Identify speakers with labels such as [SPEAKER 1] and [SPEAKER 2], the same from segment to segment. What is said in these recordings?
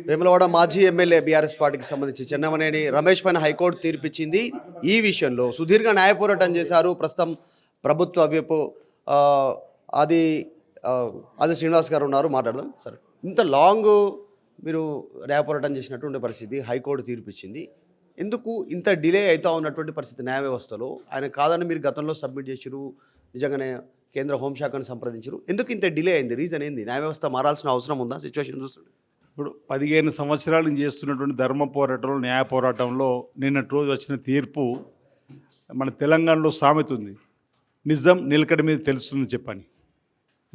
[SPEAKER 1] వేములవాడ మాజీ MLA BRS పార్టీకి సంబంధించి చెన్నమనేని రమేష్ పైన హైకోర్టు తీర్పిచ్చింది. ఈ విషయంలో సుదీర్ఘ న్యాయ పోరాటం చేశారు. ప్రస్తుతం ప్రభుత్వ వైపు అది ఆది శ్రీనివాస్ గారు ఉన్నారు, మాట్లాడదాం. సరే, ఇంత లాంగ్ మీరు న్యాయ పోరాటం చేసినటువంటి పరిస్థితి, హైకోర్టు తీర్పిచ్చింది. ఎందుకు ఇంత డిలే అవుతా ఉన్నటువంటి పరిస్థితి న్యాయ వ్యవస్థలో? ఆయన కాదని మీరు గతంలో సబ్మిట్ చేసిరు, నిజంగానే కేంద్ర హోంశాఖను సంప్రదించరు. ఎందుకు ఇంత డిలే అయింది? రీజన్ ఏంది? న్యాయ వ్యవస్థ మారాల్సిన అవసరం ఉందా సిచ్యువేషన్ చూస్తుంటే?
[SPEAKER 2] ఇప్పుడు 15 సంవత్సరాల నుంచి చేస్తున్నటువంటి ధర్మ పోరాటంలో, న్యాయ పోరాటంలో నిన్నటి రోజు వచ్చిన తీర్పు, మన తెలంగాణలో సామెత ఉంది, నిజం నిలకడ మీద తెలుస్తుంది చెప్పని.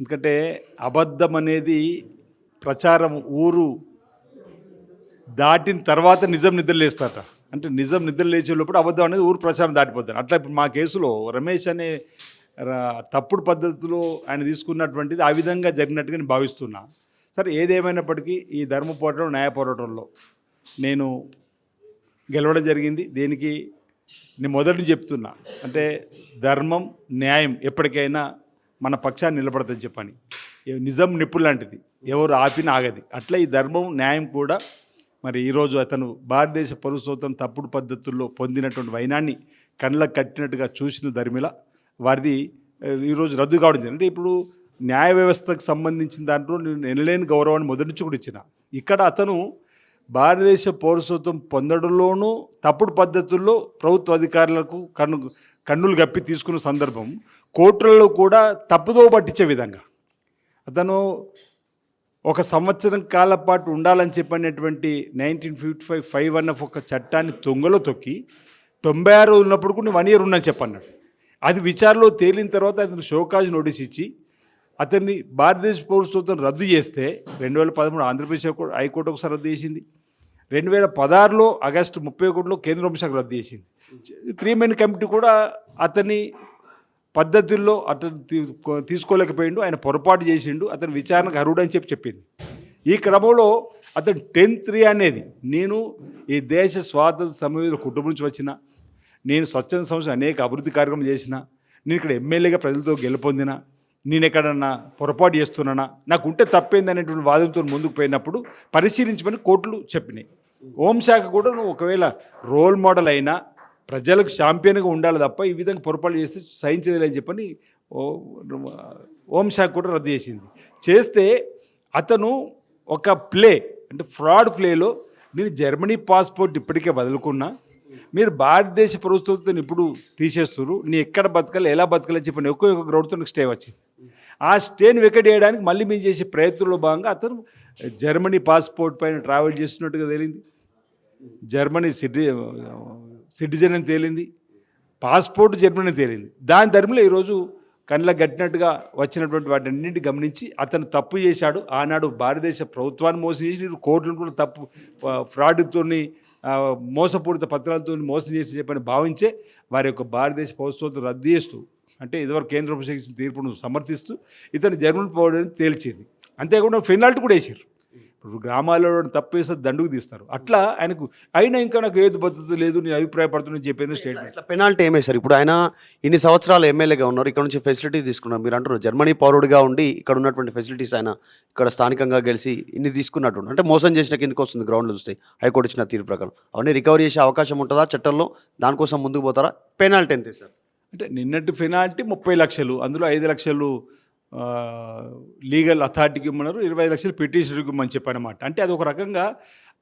[SPEAKER 2] ఎందుకంటే అబద్ధం అనేది ప్రచారం ఊరు దాటిన తర్వాత నిజం నిద్రలేస్తారట. అంటే నిజం నిద్రలేచే లోపల అబద్ధం అనేది ఊరు ప్రచారం దాటిపోతారు. అట్లా ఇప్పుడు మా కేసులో రమేష్ అనే తప్పుడు పద్ధతిలో ఆయన తీసుకున్నటువంటిది ఆ విధంగా జరిగినట్టుగా నేను భావిస్తున్నా. సరే, ఏదేమైనప్పటికీ ఈ ధర్మ పోరాటం, న్యాయ పోరాటంలో నేను గెలవడం జరిగింది. దేనికి నేను మొదటి నుంచి చెప్తున్నా, అంటే ధర్మం న్యాయం ఎప్పటికైనా మన పక్షాన్ని నిలబడదని చెప్పని. నిజం నిప్పులు లాంటిది, ఎవరు ఆపినా ఆగది. అట్లా ఈ ధర్మం న్యాయం కూడా మరి ఈరోజు అతను భారతదేశ పౌరసత్వం తప్పుడు పద్ధతుల్లో పొందినటువంటి వైనాన్ని కళ్ళకు కట్టినట్టుగా చూసిన ధర్మిల వారిది ఈరోజు రద్దు కావడం జరిగింది. అంటే ఇప్పుడు న్యాయ వ్యవస్థకు సంబంధించిన దాంట్లో నేను ఎనలేని గౌరవాన్ని మొదటి నుంచి కూడా ఇచ్చిన. ఇక్కడ అతను భారతదేశ పౌరసత్వం పొందడంలోనూ తప్పుడు పద్ధతుల్లో ప్రభుత్వ అధికారులకు కన్నులు గప్పి తీసుకున్న సందర్భం, కోర్టులలో కూడా తప్పుదో పట్టించే విధంగా అతను 1 సంవత్సరం కాలం పాటు ఉండాలని చెప్పినటువంటి 1955 అన్న ఒక చట్టాన్ని తొంగలో తొక్కి 96 రోజులు ఉన్నప్పుడు కూడా 1 year ఉన్నాను చెప్పన్నాడు. అది విచారణలో తేలిన తర్వాత అతను షోకాజ్ నోటీస్ ఇచ్చి అతన్ని భారతదేశ పౌరసత్వం రద్దు చేస్తే 2013 ఆంధ్రప్రదేశ్ హైకోర్టు ఒకసారి రద్దు చేసింది. 2016లో ఆగస్టు 31లో కేంద్ర హోంశాఖ రద్దు చేసింది. 3 మెన్ కమిటీ కూడా అతని పద్ధతుల్లో అతను తీసుకోలేకపోయిండు, ఆయన పొరపాటు చేసిండు, అతను విచారణకు అర్హుడని చెప్పింది. ఈ క్రమంలో అతను 10-3 అనేది, నేను ఈ దేశ స్వాతంత్ర సమయంలో కుటుంబం నుంచి వచ్చిన, నేను స్వచ్ఛంద సంస్థ అనేక అభివృద్ధి కార్యక్రమం చేసిన, నేను ఇక్కడ ఎమ్మెల్యేగా ప్రజలతో గెలుపొందిన, నేను ఎక్కడన్నా పొరపాటు చేస్తున్నానా, నాకు ఉంటే తప్పేంది అనేటువంటి వాదనతో ముందుకు పోయినప్పుడు పరిశీలించమని కోర్టులు చెప్పినాయి. హోంశాఖ కూడా నువ్వు ఒకవేళ రోల్ మోడల్ అయినా ప్రజలకు ఛాంపియన్గా ఉండాలి తప్ప ఈ విధంగా పొరపాటు చేస్తే సహించేది అని చెప్పని హోంశాఖ కూడా రద్దు చేసింది. చేస్తే అతను ఒక అంటే ఫ్రాడ్ ప్లేలో, నేను జర్మనీ పాస్పోర్ట్ ఇప్పటికే వదులుకున్నా, మీరు భారతదేశ ప్రభుత్వం ఇప్పుడు తీసేస్తున్నారు, నీ ఎక్కడ బతకాలి ఎలా బతకాలని చెప్పిన ఒక్కొక్క గ్రౌండ్తో స్టే వచ్చింది. ఆ స్టేని వెకెట్ చేయడానికి మళ్ళీ మేము చేసే ప్రయత్నంలో భాగంగా అతను జర్మనీ పాస్పోర్ట్ పైన ట్రావెల్ చేస్తున్నట్టుగా తేలింది, జర్మనీ సిటిజన్ అని తేలింది, పాస్పోర్ట్ జర్మనీ తేలింది. దాని ధర్మంలో ఈరోజు కళ్ళకు గట్టినట్టుగా వచ్చినటువంటి వాటిన్నింటినీ గమనించి అతను తప్పు చేశాడు. ఆనాడు భారతదేశ ప్రభుత్వాన్ని మోసం చేసి, కోర్టులను కూడా తప్పు ఫ్రాడ్తో మోసపూరిత పత్రాలతో మోసం చేసి చెప్పని భావించే వారి యొక్క భారతదేశ పౌరసత్వం రద్దు చేస్తూ, అంటే ఇదివరకు కేంద్ర ప్రభుత్వం తీర్పును సమర్థిస్తూ ఇతను జర్మనీ పోవడానికి తేల్చింది. అంతేకాకుండా పెనాల్టీ కూడా వేసారు. ఇప్పుడు గ్రామాల్లో తప్పు వేస్తే దండుకు తీస్తారు. అట్లా ఆయనకు అయినా ఇంకా నాకు ఏది భద్రత లేదు, నేను అభిప్రాయపడుతున్నాను చెప్పేది స్టేట్మెంట్.
[SPEAKER 1] ఇట్లా పెనాల్టీ ఏమే సార్? ఇప్పుడు ఆయన ఇన్ని సంవత్సరాలు ఎమ్మెల్యేగా ఉన్నారు, ఇక్కడ నుంచి ఫెసిలిటీ తీసుకున్నారు. మీరు అంటారు జర్మనీ పౌరుడిగా ఉండి ఇక్కడ ఉన్నటువంటి ఫెసిలిటీస్ ఆయన ఇక్కడ స్థానికంగా గెలిచి ఇన్ని తీసుకున్నట్టు, అంటే మోసం చేసిన కిందకి వస్తుంది గ్రౌండ్లో చూస్తే హైకోర్టు ఇచ్చిన తీర్పు ప్రకారం. అవన్నీ రికవరీ చేసే అవకాశం ఉంటుందా చట్టంలో? దానికోసం ముందుకు పోతారా? పెనాల్టీ ఎంత సార్?
[SPEAKER 2] అంటే నిన్నటి పెనాల్టీ 30 లక్షలు, అందులో 5 లక్షలు లీగల్ అథారిటీకి ఇమ్మన్నారు, 25 లక్షలు పిటిషనర్కి ఇమ్మని చెప్పనమాట. అంటే అది ఒక రకంగా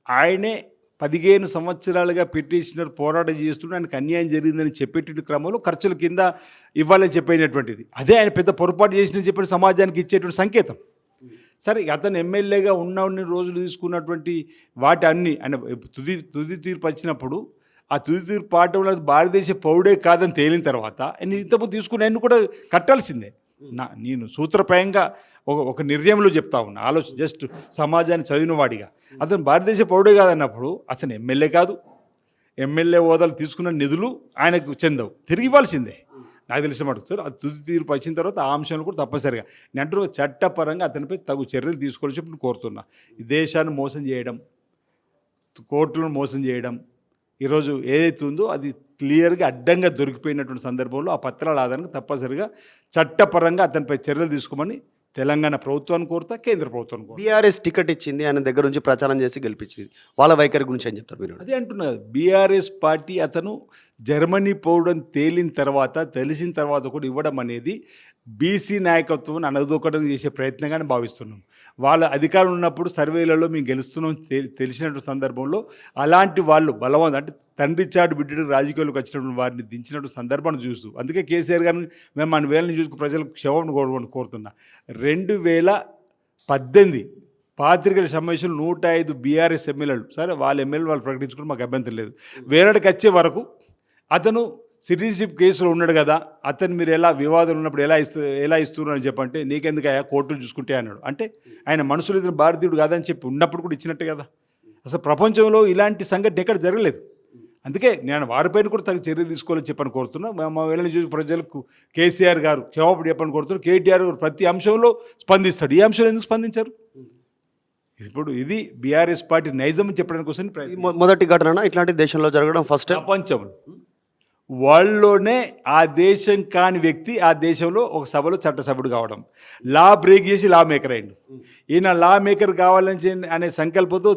[SPEAKER 2] ఆయనే 15 సంవత్సరాలుగా పిటిషనర్ పోరాటం చేస్తుంటే ఆయనకు అన్యాయం జరిగిందని చెప్పేటువంటి క్రమంలో ఖర్చుల కింద ఇవ్వాలని చెప్పినటువంటిది, అదే ఆయన పెద్ద పొరపాటు చేసిన చెప్పిన సమాజానికి ఇచ్చేటువంటి సంకేతం. సరే, అతను ఎమ్మెల్యేగా ఉన్నన్ని రోజులు తీసుకున్నటువంటి వాటి అన్నీ ఆయన తుది తీర్పు వచ్చినప్పుడు, ఆ తుది తీర్పు పాఠంలో భారతదేశ పౌరుడే కాదని తేలిన తర్వాత ఆయన ఇంతకుముందు తీసుకున్న అన్ని కూడా కట్టాల్సిందే. నేను సూత్రప్రాయంగా ఒక నిర్ణయంలో చెప్తా ఉన్నా, ఆలోచన జస్ట్ సమాజాన్ని చదివిన వాడిగా. అతను భారతదేశ పౌరుడే కాదన్నప్పుడు అతను ఎమ్మెల్యే కాదు, ఎమ్మెల్యే హోదాలు తీసుకున్న నిధులు ఆయనకు చెందవు, తిరిగి ఇవ్వాల్సిందే. నాకు తెలిసిన మాట సార్, అది తుది తీర్పు వచ్చిన తర్వాత ఆ అంశాలు కూడా తప్పనిసరిగా నేను అంటూ చట్టపరంగా అతనిపై తగు చర్యలు తీసుకోవాలని చెప్పి నేను కోరుతున్నా. ఈ దేశాన్ని మోసం చేయడం, కోర్టులను మోసం చేయడం, ఈరోజు ఏదైతే ఉందో అది క్లియర్గా అడ్డంగా దొరికిపోయినటువంటి సందర్భంలో ఆ పత్రాల ఆధారంగా తప్పనిసరిగా చట్టపరంగా అతనిపై చర్యలు తీసుకోమని తెలంగాణ ప్రభుత్వాన్ని కోరుతా, కేంద్ర ప్రభుత్వాన్ని కోరుతా.
[SPEAKER 1] బీఆర్ఎస్ టికెట్ ఇచ్చింది, ఆయన దగ్గర నుంచి ప్రచారం చేసి గెలిపించింది. వాళ్ళ వైఖరి గురించి ఏం చెప్తారు మీరు?
[SPEAKER 2] అదే అంటున్నా, బీఆర్ఎస్ పార్టీ అతను జర్మనీ పోవడం తెలిసిన తర్వాత కూడా ఇవ్వడం అనేది బీసీ నాయకత్వం అనదొక్కడం చేసే ప్రయత్నంగానే భావిస్తున్నాం. వాళ్ళ అధికారం ఉన్నప్పుడు సర్వేలలో మేము గెలుస్తున్నాం తెలిసినటువంటి సందర్భంలో అలాంటి వాళ్ళు బలవంతం అంటే తండ్రి చాటు బిడ్డకు రాజకీయాలకు వచ్చినటువంటి వారిని దించినట్టు సందర్భాన్ని చూస్తూ, అందుకే కేసీఆర్ గారిని మేము మన వేలని చూసుకు ప్రజలకు క్షమాపణ కోరుతున్నా. 2018 పాత్రికల సమావేశంలో 105 బీఆర్ఎస్ ఎమ్మెల్యేలు, సరే వాళ్ళ ఎమ్మెల్యేలు వాళ్ళు ప్రకటించుకుని మాకు అభ్యంతరం లేదు. వేరేడికి వచ్చే వరకు అతను సిటిజన్షిప్ కేసులో ఉన్నాడు కదా, అతను మీరు ఎలా వివాదం ఉన్నప్పుడు ఎలా ఇస్తున్నారు అని చెప్పంటే నీకెందుకు అయ్యా కోర్టులు చూసుకుంటే అన్నాడు. అంటే ఆయన మనుషులు ఇతను భారతీయుడు కాదని చెప్పి ఉన్నప్పుడు కూడా ఇచ్చినట్టే కదా. అసలు ప్రపంచంలో ఇలాంటి సంఘటన ఎక్కడ జరగలేదు. అందుకే నేను వారిపైన కూడా తగ్గ చర్య తీసుకోవాలని చెప్పని కోరుతున్నా. మా వేళని చూసి ప్రజలకు కేసీఆర్ గారు క్షమాపణ చెప్పని కోరుతున్నారు. కేటీఆర్ గారు ప్రతి అంశంలో స్పందిస్తాడు. ఈ అంశంలో ఎందుకు స్పందించారు? ఇప్పుడు ఇది బీఆర్ఎస్ పార్టీ నైజం అని చెప్పడానికి కోసం
[SPEAKER 1] మొదటి ఘటన ఇట్లాంటి దేశంలో జరగడం ఫస్ట్ టైం.
[SPEAKER 2] ప్రపంచంలో వాళ్ళలోనే ఆ దేశం కాని వ్యక్తి ఆ దేశంలో ఒక సభలో చట్టసభ్యుడు కావడం, లా బ్రేక్ చేసి లా మేకర్ అయ్యిండు. ఈయన లా మేకర్ కావాలని అనే సంకల్పంతో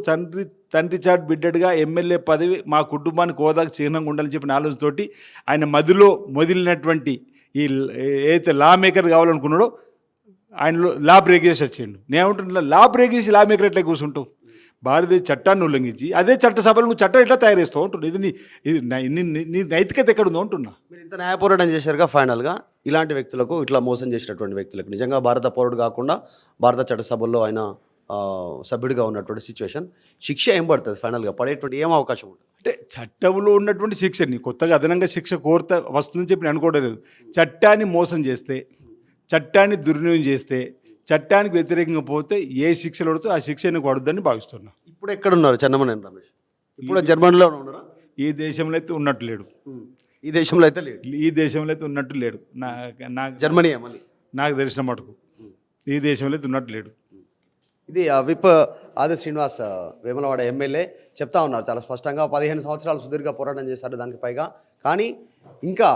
[SPEAKER 2] తండ్రి చాటు బిడ్డడుగా ఎమ్మెల్యే పదవి మా కుటుంబానికి హోదాకు చిహ్నంగా ఉండాలని చెప్పిన ఆలోచనతోటి ఆయన మదిలో మొదలైనటువంటి ఈ ఏదైతే లా మేకర్ కావాలనుకున్నాడో ఆయనలో లా బ్రేక్ చేసి వచ్చిండు. నేనేమంటున్నా, లా బ్రేక్ చేసి లా మేకర్ ఎట్లా కూర్చుంటావు? భారతదేశ చట్టాన్ని ఉల్లంఘించి అదే చట్టసభలో నువ్వు చట్టం ఎట్లా తయారు చేస్తావు అంటున్నా. ఇది నీ నైతికత ఎక్కడుందో అంటున్నా.
[SPEAKER 1] మీరు ఇంత న్యాయ పోరాటం చేశారుగా, ఫైనల్గా ఇలాంటి వ్యక్తులకు, ఇట్లా మోసం చేసినటువంటి వ్యక్తులకు, నిజంగా భారత పౌరుడు కాకుండా భారత చట్టసభల్లో ఆయన సభ్యుడిగా ఉన్నటువంటి సిచ్యువేషన్, శిక్ష ఏం పడుతుంది ఫైనల్గా? పడేటువంటి ఏం అవకాశం ఉంటుంది?
[SPEAKER 2] అంటే చట్టంలో ఉన్నటువంటి శిక్షని కొత్తగా అదనంగా శిక్ష కోరత వస్తుందని చెప్పి నేను అనుకోవడం లేదు. చట్టాన్ని మోసం చేస్తే, చట్టాన్ని దుర్వినియోగం చేస్తే, చట్టానికి వ్యతిరేకంగా పోతే ఏ శిక్షలు పడుతూ ఆ శిక్ష నీకు పడుద్దని భావిస్తున్నా.
[SPEAKER 1] ఇప్పుడు ఎక్కడున్నారు చెన్నమనేని రమేష్? ఇప్పుడు జర్మనీలో ఉన్నారా?
[SPEAKER 2] ఈ దేశంలో అయితే ఉన్నట్టు లేడు.
[SPEAKER 1] ఈ దేశంలో అయితే లేడు.
[SPEAKER 2] ఈ దేశంలో అయితే ఉన్నట్టు లేడు. నాకు
[SPEAKER 1] జర్మనీ మళ్ళీ
[SPEAKER 2] నాకు తెలిసిన మటుకు ఈ దేశంలో అయితే ఉన్నట్టు లేడు.
[SPEAKER 1] ఇది విప్ ఆది శ్రీనివాస్ వేములవాడ ఎమ్మెల్యే చెప్తా ఉన్నారు చాలా స్పష్టంగా. 15 సంవత్సరాలు సుదీర్ఘ పోరాటం చేశారు దానికి పైగా, కానీ ఇంకా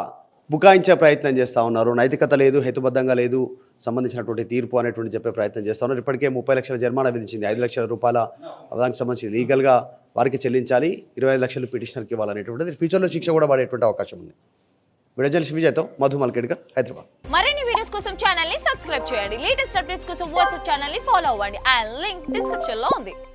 [SPEAKER 1] బుకాయించే ప్రయత్నం చేస్తూ ఉన్నారు. నైతికత లేదు, హేతుబద్ధంగా లేదు సంబంధించినటువంటి తీర్పు అనేటువంటి చెప్పే ప్రయత్నం చేస్తూ ఉన్నారు. ఇప్పటికే 30 లక్షల జరిమానా విధించింది. 5 లక్షల రూపాయల దానికి సంబంధించి లీగల్గా వారికి చెల్లించాలి, 25 లక్షలు పిటిషనర్కి ఇవ్వాలనేటువంటిది. ఫ్యూచర్లో శిక్ష కూడా పడేటువంటి అవకాశం ఉంది. వీడియో జర్నలిస్ట్ విజయ్తో మధు మల్కేడ్కర్, హైదరాబాద్.
[SPEAKER 3] మరిన్ని వీడియోస్ కోసం ఛానల్ ని సబ్స్క్రైబ్ చేయండి. లేటెస్ట్ అప్డేట్స్ కోసం వాట్సాప్ ఛానల్ ని ఫాలో అవ్వండి. అండ్ లింక్ డిస్క్రిప్షన్ లో ఉంది.